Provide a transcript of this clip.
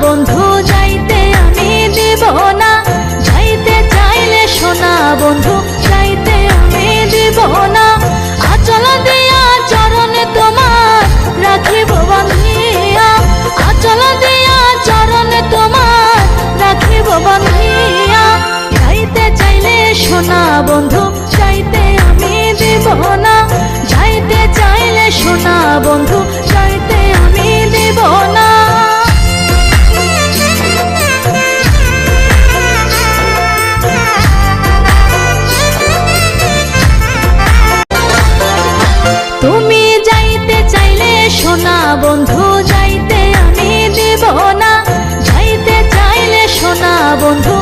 বন্ধু যাইতে আমি দিব না, যাইতে চাইলে সোনা বন্ধু যাইতে আমি দিব না। আঁচল দিয়া চরণে তোমার রাখিব বন্ধিয়া, আঁচল দিয়া চরণে তোমার রাখিব বন্ধিয়া। যাইতে চাইলে সোনা বন্ধু যাইতে আমি দিব না, যাইতে চাইলে সোনা বন্ধু যাইতে আমি দিব না। তুমি যাইতে চাইলে সোনা বন্ধু যাইতে আমি দিব না, যাইতে চাইলে সোনা বন্ধু